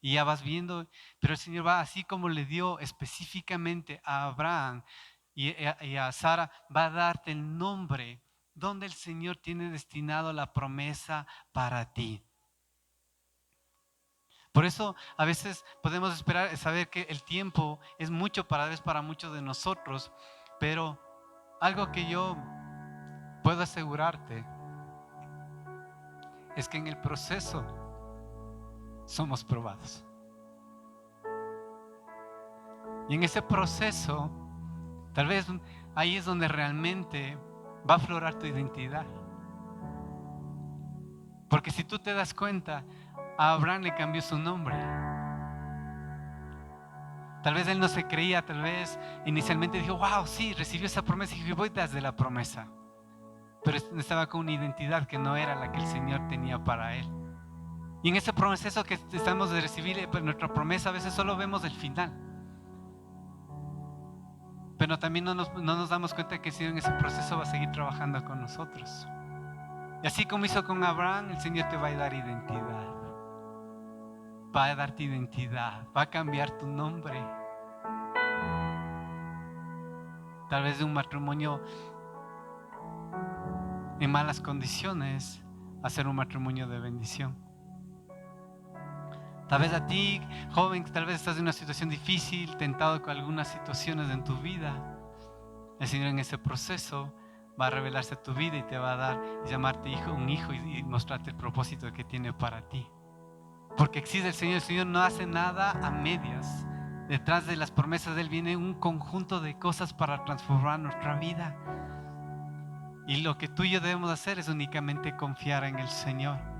y ya vas viendo, pero el Señor va, así como le dio específicamente a Abraham y a Sara, va a darte el nombre donde el Señor tiene destinado la promesa para ti. Por eso a veces podemos esperar, saber que el tiempo es mucho para muchos de nosotros, pero algo que yo puedo asegurarte es que en el proceso somos probados. Y en ese proceso, tal vez ahí es donde realmente va a aflorar tu identidad. Porque si tú te das cuenta, a Abraham le cambió su nombre. Tal vez él no se creía, tal vez inicialmente dijo, wow, sí, recibió esa promesa y dijo, voy tras de la promesa. Pero estaba con una identidad que no era la que el Señor tenía para él. Y en ese proceso que estamos de recibir nuestra promesa, a veces solo vemos el final. Pero también no nos damos cuenta que el Señor en ese proceso va a seguir trabajando con nosotros. Y así como hizo con Abraham, el Señor te va a dar identidad. Va a darte identidad, va a cambiar tu nombre. Tal vez de un matrimonio en malas condiciones a ser un matrimonio de bendición. Tal vez a ti, joven, tal vez estás en una situación difícil, tentado con algunas situaciones en tu vida. El Señor en ese proceso va a revelarse a tu vida y te va a dar y llamarte un hijo y mostrarte el propósito que tiene para ti. Porque existe el Señor no hace nada a medias. Detrás de las promesas de Él viene un conjunto de cosas para transformar nuestra vida. Y lo que tú y yo debemos hacer es únicamente confiar en el Señor.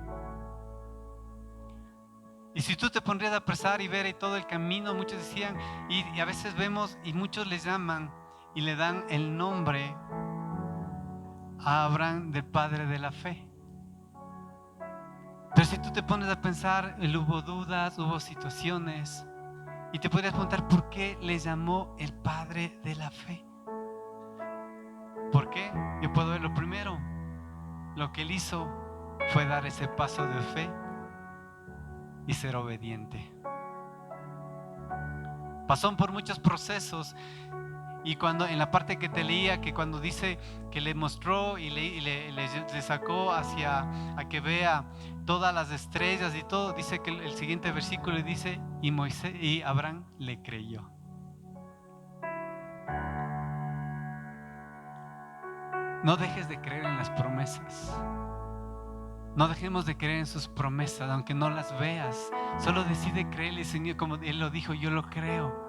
Y si tú te pondrías a pensar y ver todo el camino, muchos decían, y a veces vemos, y muchos les llaman y le dan el nombre a Abraham del padre de la fe. Pero si tú te pones a pensar, hubo dudas, hubo situaciones, y te podrías preguntar por qué le llamó el padre de la fe. ¿Por qué? Yo puedo ver lo primero. Lo que él hizo fue dar ese paso de fe y ser obediente. Pasó por muchos procesos. Y cuando en la parte que te leía, que cuando dice que le mostró y le sacó hacia a que vea todas las estrellas y todo, dice que el siguiente versículo dice, y Abraham le creyó. No dejes de creer en las promesas. No dejemos de creer en sus promesas, aunque no las veas. Solo decide creerle, Señor, como Él lo dijo, yo lo creo.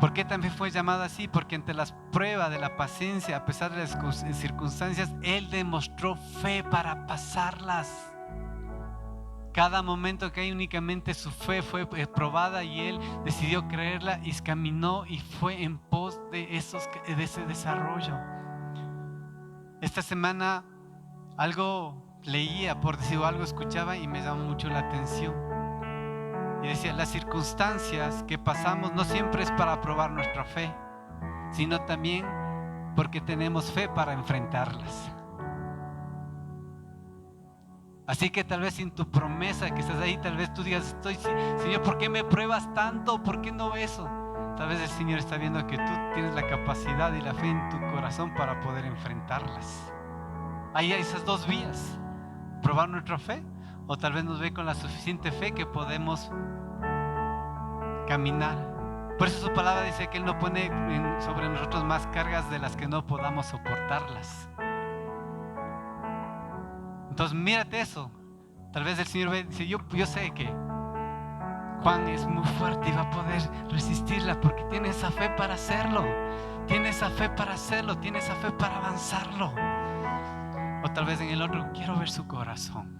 ¿Por qué también fue llamado así? Porque ante las pruebas de la paciencia, a pesar de las circunstancias, Él demostró fe para pasarlas. Cada momento que hay únicamente su fe fue probada y Él decidió creerla y caminó y fue en pos de ese desarrollo. Esta semana algo leía, por decir algo escuchaba y me llamó mucho la atención. Y decía, las circunstancias que pasamos no siempre es para probar nuestra fe, sino también porque tenemos fe para enfrentarlas. Así que tal vez sin tu promesa que estás ahí, tal vez tú digas, Señor, ¿por qué me pruebas tanto? ¿Por qué no eso? Tal vez el Señor está viendo que tú tienes la capacidad y la fe en tu corazón para poder enfrentarlas. Ahí hay esas dos vías, probar nuestra fe, o tal vez nos ve con la suficiente fe que podemos caminar. Por eso su palabra dice que Él no pone sobre nosotros más cargas de las que no podamos soportarlas. Entonces mírate eso. Tal vez el Señor dice, yo sé que Juan es muy fuerte y va a poder resistirla porque tiene esa fe para hacerlo. Tiene esa fe para hacerlo, tiene esa fe para avanzarlo. O tal vez en el otro, quiero ver su corazón.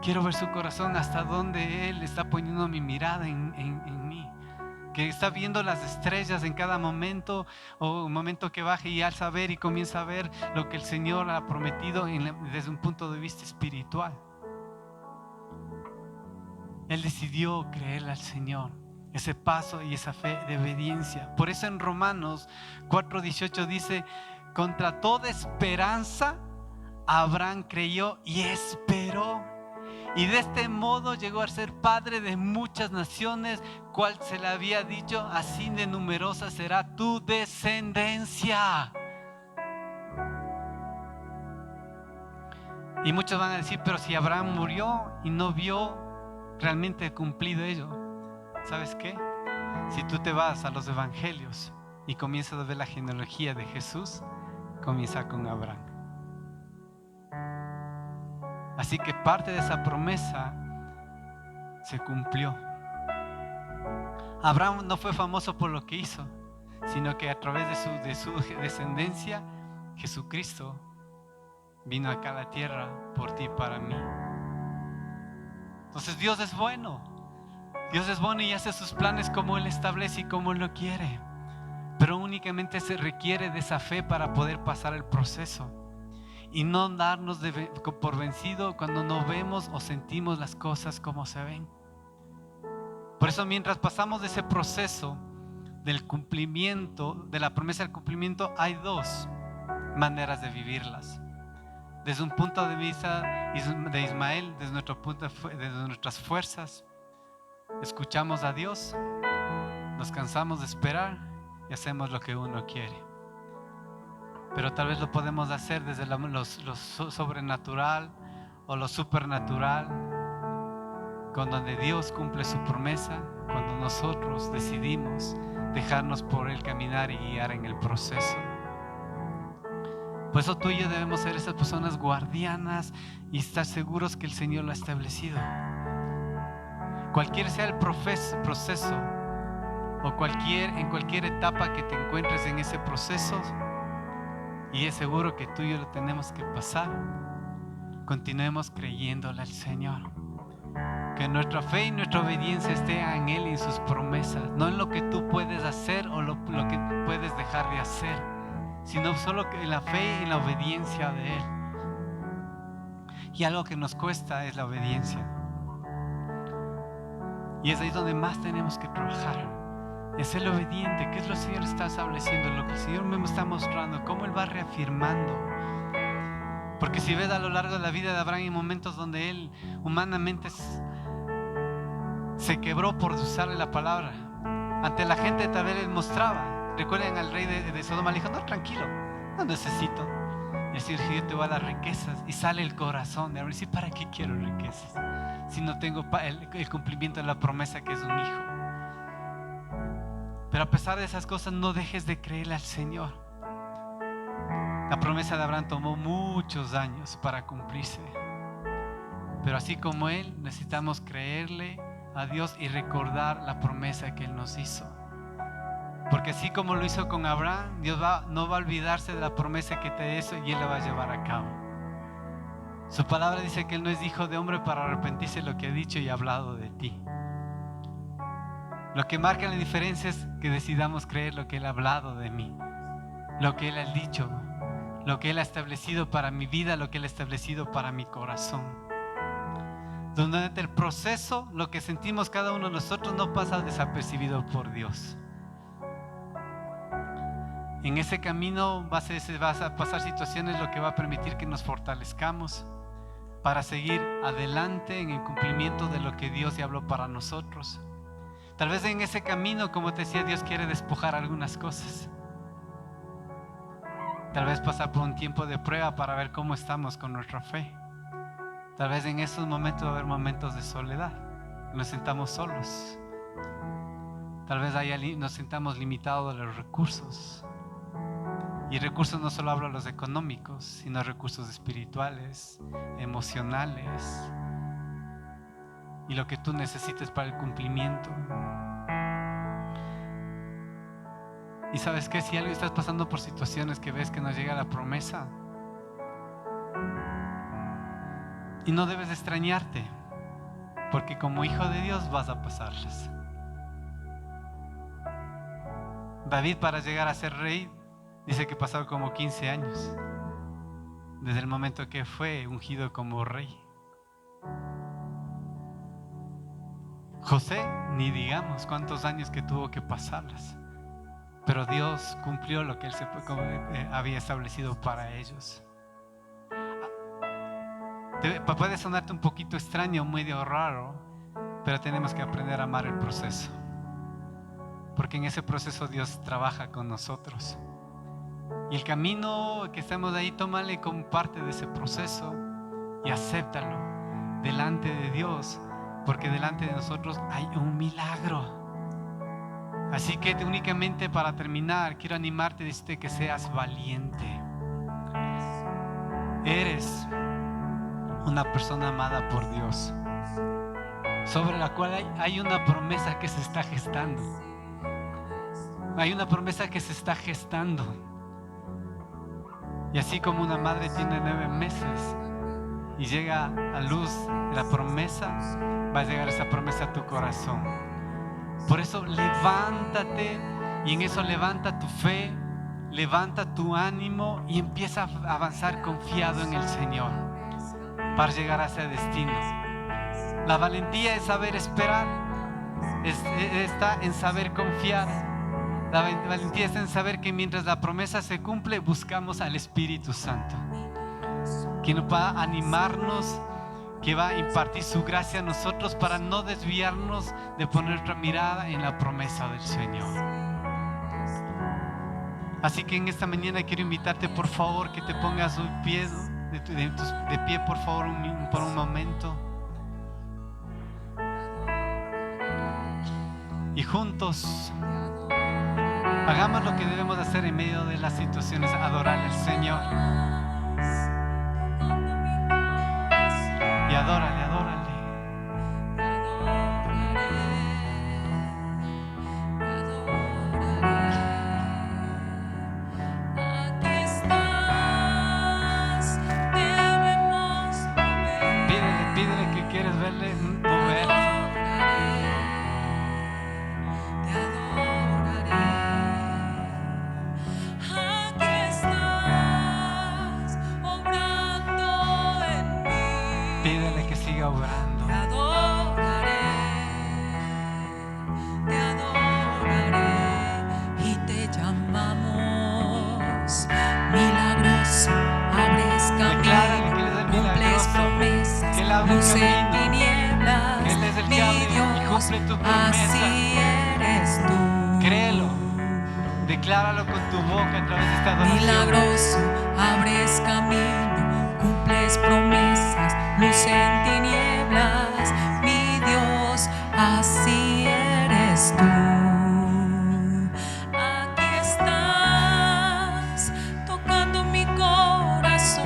Quiero ver su corazón, hasta donde Él está poniendo mi mirada en mí. Que está viendo las estrellas en cada momento, o un momento que baje y alza a ver y comienza a ver lo que el Señor ha prometido desde un punto de vista espiritual. Él decidió creerle al Señor, ese paso y esa fe de obediencia. Por eso en Romanos 4:18 dice, contra toda esperanza Abraham creyó y esperó, Y de este modo llegó a ser padre de muchas naciones, cual se le había dicho, así de numerosa será tu descendencia. Y muchos van a decir, pero si Abraham murió y no vio realmente cumplido ello, ¿sabes qué? Si tú te vas a los evangelios y comienzas a ver la genealogía de Jesús, comienza con Abraham. Así que parte de esa promesa se cumplió. Abraham no fue famoso por lo que hizo, sino que a través de su descendencia, Jesucristo vino acá a la tierra por ti y para mí. Entonces Dios es bueno. Dios es bueno y hace sus planes como Él establece y como Él lo quiere. Pero únicamente se requiere de esa fe para poder pasar el proceso. Y no darnos por vencido cuando no vemos o sentimos las cosas como se ven. Por eso mientras pasamos de ese proceso del cumplimiento, de la promesa del cumplimiento, hay dos maneras de vivirlas. Desde un punto de vista de Ismael, desde nuestro punto desde nuestras fuerzas, escuchamos a Dios, nos cansamos de esperar y hacemos lo que uno quiere. Pero tal vez lo podemos hacer desde lo sobrenatural o lo supernatural, con donde Dios cumple su promesa, cuando nosotros decidimos dejarnos por Él caminar y guiar en el proceso. Por eso tú y yo debemos ser esas personas guardianas y estar seguros que el Señor lo ha establecido. Cualquier sea el proceso o en cualquier etapa que te encuentres en ese proceso, y es seguro que tú y yo lo tenemos que pasar, continuemos creyéndole al Señor. Que nuestra fe y nuestra obediencia esté en Él y en sus promesas, no en lo que tú puedes hacer o lo que puedes dejar de hacer, sino solo en la fe y la obediencia de Él. Y algo que nos cuesta es la obediencia. Y es ahí donde más tenemos que trabajar. Es el obediente. ¿Qué es lo que el Señor está estableciendo? Lo que el Señor me está mostrando, cómo Él va reafirmando. Porque si ves a lo largo de la vida de Abraham, hay momentos donde él humanamente se quebró por usarle la palabra. Ante la gente tal vez les mostraba. Recuerden al rey de Sodoma, le dijo, no, tranquilo, no necesito. Y así yo te voy a dar riquezas. Y sale el corazón de Abraham, ¿sí? ¿Para qué quiero riquezas? Si no tengo el cumplimiento de la promesa que es un hijo. Pero a pesar de esas cosas, no dejes de creerle al Señor. La promesa de Abraham tomó muchos años para cumplirse. Pero así como Él, necesitamos creerle a Dios y recordar la promesa que Él nos hizo. Porque así como lo hizo con Abraham, Dios no va a olvidarse de la promesa que te hizo y Él la va a llevar a cabo. Su palabra dice que Él no es hijo de hombre para arrepentirse de lo que ha dicho y hablado de ti. Lo que marca la diferencia es que decidamos creer lo que Él ha hablado de mí, lo que Él ha dicho, lo que Él ha establecido para mi vida, lo que Él ha establecido para mi corazón. Durante el proceso, lo que sentimos cada uno de nosotros no pasa desapercibido por Dios. En ese camino vas a pasar situaciones, lo que va a permitir que nos fortalezcamos para seguir adelante en el cumplimiento de lo que Dios ya habló para nosotros. Tal vez en ese camino, como te decía, Dios quiere despojar algunas cosas. Tal vez pasar por un tiempo de prueba para ver cómo estamos con nuestra fe. Tal vez en esos momentos va a haber momentos de soledad, nos sentamos solos. Tal vez nos sentamos limitados de los recursos. Y recursos no solo hablo de los económicos, sino recursos espirituales, emocionales y lo que tú necesites para el cumplimiento. Y sabes que si algo estás pasando por situaciones que ves que no llega la promesa, y no debes extrañarte, porque como hijo de Dios vas a pasarlas. David, para llegar a ser rey, dice que pasó como 15 años desde el momento que fue ungido como rey. José, ni digamos cuántos años que tuvo que pasarlas, pero Dios cumplió lo que Él había establecido para ellos. Puede sonarte un poquito extraño, medio raro, pero tenemos que aprender a amar el proceso, porque en ese proceso Dios trabaja con nosotros. Y el camino que estamos ahí, tómale como parte de ese proceso y acéptalo delante de Dios, porque delante de nosotros hay un milagro. Así que únicamente para terminar, quiero animarte a decirte que seas valiente. Eres una persona amada por Dios, sobre la cual hay una promesa que se está gestando. Hay una promesa que se está gestando. Y así como una madre tiene 9 meses y llega a luz la promesa, va a llegar esa promesa a tu corazón. Por eso levántate, y en eso levanta tu fe, levanta tu ánimo y empieza a avanzar confiado en el Señor para llegar a ese destino. La valentía es saber esperar, está en saber confiar. La valentía está en saber que mientras la promesa se cumple, buscamos al Espíritu Santo, que nos va a animarnos, que va a impartir su gracia a nosotros para no desviarnos de poner nuestra mirada en la promesa del Señor. Así que en esta mañana quiero invitarte, por favor, que te pongas de pie, por favor, por un momento. Y juntos hagamos lo que debemos hacer en medio de las situaciones: adorar al Señor. Y adórale, adórale. Pídele que quieres verle mover. Pídele que siga obrando. Te adoraré y te llamamos milagroso. Abres Declárale que Él es el camino, cumples milagroso, promesas, que Él abre luz en camino, tinieblas. que Él es el Mi que abre y Dios, cumple tu promesa. así eres tú. Créelo, decláralo con tu boca a través de esta adoración. Milagroso, abres camino, cumples promesas, luz en tinieblas. Mi Dios, así eres tú. Aquí estás, tocando mi corazón.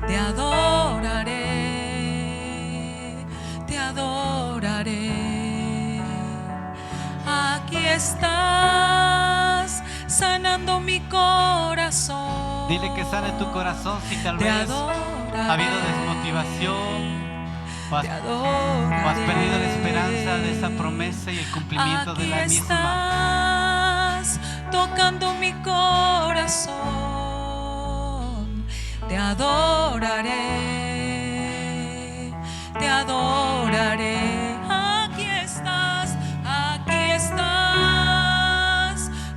Te adoraré, te adoraré. Aquí estás, sanando mi corazón. Dile que sane tu corazón si tal Te vez adoraré, ha habido desmotivación o te has adoraré. perdido la esperanza de esa promesa y el cumplimiento de la Aquí misma. estás, tocando mi corazón. Te adoraré, te adoraré. Aquí estás,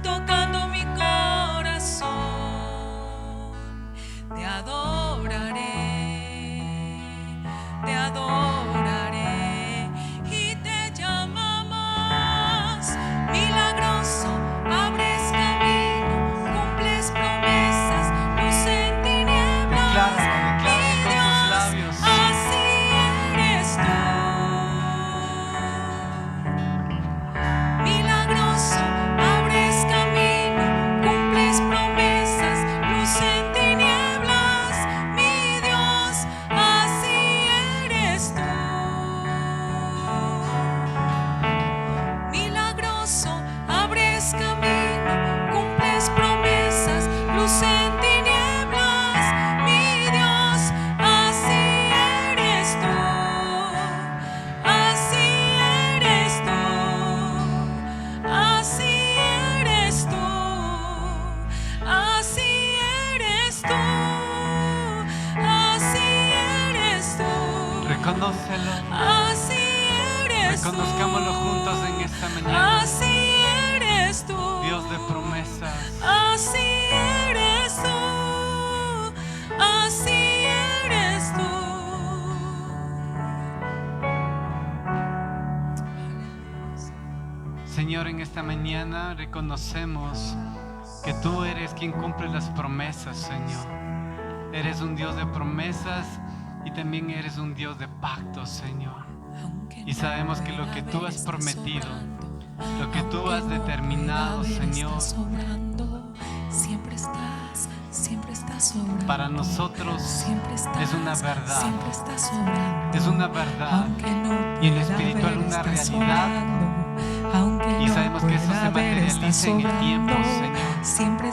tocando mi corazón. Te adoraré, te adoraré y te llamamos milagroso. Abres camino, cumples promesas, luz en tinieblas. Decláralo, Mi con tus Dios, labios. así eres tú. Milagroso, abres camino, cumples promesas, luz en tinieblas. Mi Dios, así eres tú. Milagroso, abres camino, cumples promesas, luz en tinieblas. Mi Dios, así eres tú. Así eres tú. Así eres tú. Así eres tú. Así eres tú. Reconócelo, Así eres tú. reconozcámoslo juntos en esta mañana. Así eres tú. Dios de promesas. Así eres tú. Así Señor, en esta mañana reconocemos que tú eres quien cumple las promesas, Señor. Eres un Dios de promesas y también eres un Dios de pactos, Señor. Y sabemos que lo que tú has prometido, lo que tú has determinado, Señor, siempre estás sobrando. para nosotros Siempre estás, es una verdad. Siempre estás sobrando. Es una verdad. Aunque no Y en lo pueda espiritual ver, una estás realidad. sobrando. Aunque Y no sabemos que eso pueda se ver, estás materializa en el tiempo, sobrando. Señor. Siempre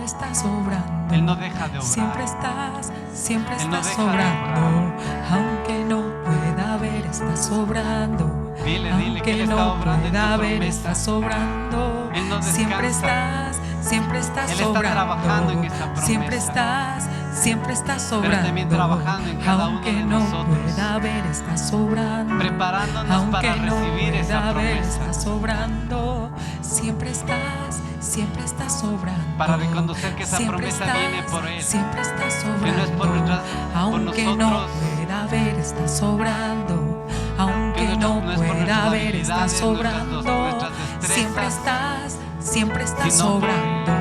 estás sobrando. Él no deja de Siempre obrar. siempre Él no estás deja de sobrando. Aunque no pueda ver, estás sobrando. Dile que Aunque Él está no obrando en pueda tu ver, promesa. estás sobrando. Él no Siempre descansa. estás Él está sobrando. trabajando en esa promesa. Siempre estás Pero sobrando. también trabajando en cada uno Aunque de no nosotros. pueda ver, estás sobrando. Preparándonos Aunque para no recibir esa pueda ver, promesa. estás sobrando. Siempre estás sobrando. Para reconocer que esa Siempre promesa estás, viene por Él. Siempre estás sobrando. Que no es por Aunque no nosotros. pueda ver, estás sobrando. Aunque Que no no es por pueda nuestras ver, estás habilidades, sobrando. nuestras destrezas, Siempre estás sino por sobrando.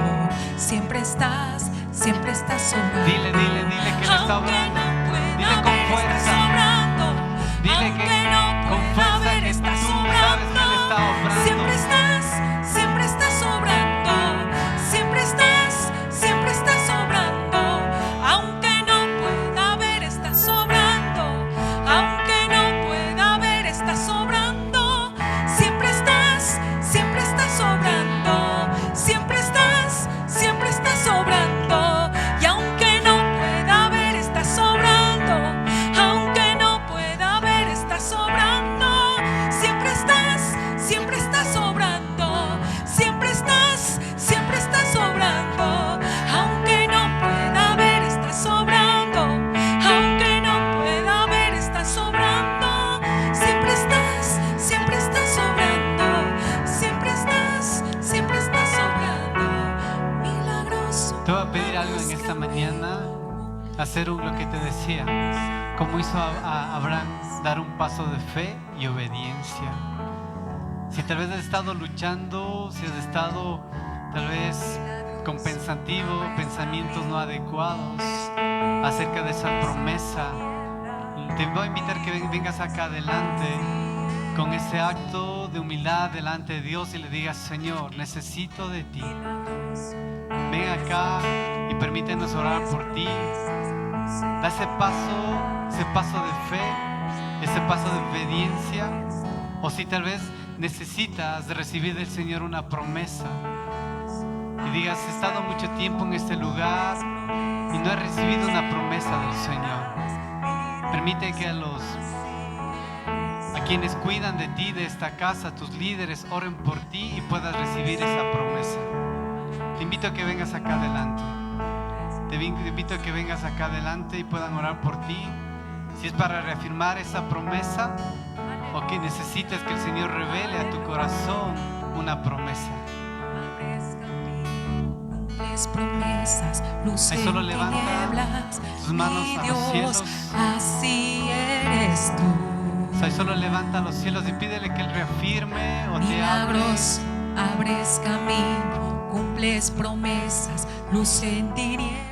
Siempre estás sobrando. Dile que Él está Aunque obrando. no pueda Dile con ver, estás fuerza. sobrando. Dile que Aunque no con pueda fuerza ver, que estás tú sabes que Él está obrando. Siempre estás sobrando. Siempre estás sobrando. Aunque no pueda ver, estás sobrando. Aunque no pueda ver, estás sobrando. Siempre estás sobrando. Siempre estás sobrando. Y aunque no pueda ver, estás sobrando. Aunque no pueda ver, estás sobrando. Siempre estás sobrando. Siempre estás sobrando. Aunque no pueda ver, estás sobrando. Aunque no pueda ver, estás sobrando. Siempre estás sobrando. Siempre estás sobrando. Milagroso. Te voy a pedir algo en esta mañana, hacer lo que te decía, como hizo a Abraham, dar un paso de fe y obediencia. Si tal vez has estado luchando, si has estado tal vez con pensamientos no adecuados acerca de esa promesa, te voy a invitar que vengas acá adelante con ese acto de humildad delante de Dios y le digas: Señor, necesito de ti. Ven acá y permítenos orar por ti. Da ese paso de fe, ese paso de obediencia. O si tal vez necesitas recibir del Señor una promesa y digas: he estado mucho tiempo en este lugar y no he recibido una promesa del Señor. Permite que a quienes cuidan de ti, de esta casa, tus líderes, oren por ti y puedas recibir esa promesa. Te invito a que vengas acá adelante. Te invito a que vengas acá adelante y puedan orar por ti. Si es para reafirmar esa promesa o que necesitas que el Señor revele a tu corazón una promesa. Promesas, luz Ahí solo en levanta tinieblas, tus manos mi a los Dios, cielos. así eres tú. Ahí solo levanta a los cielos y pídele que Él reafirme o te hable. Milagros, abres camino, cumples promesas, luz en tinieblas.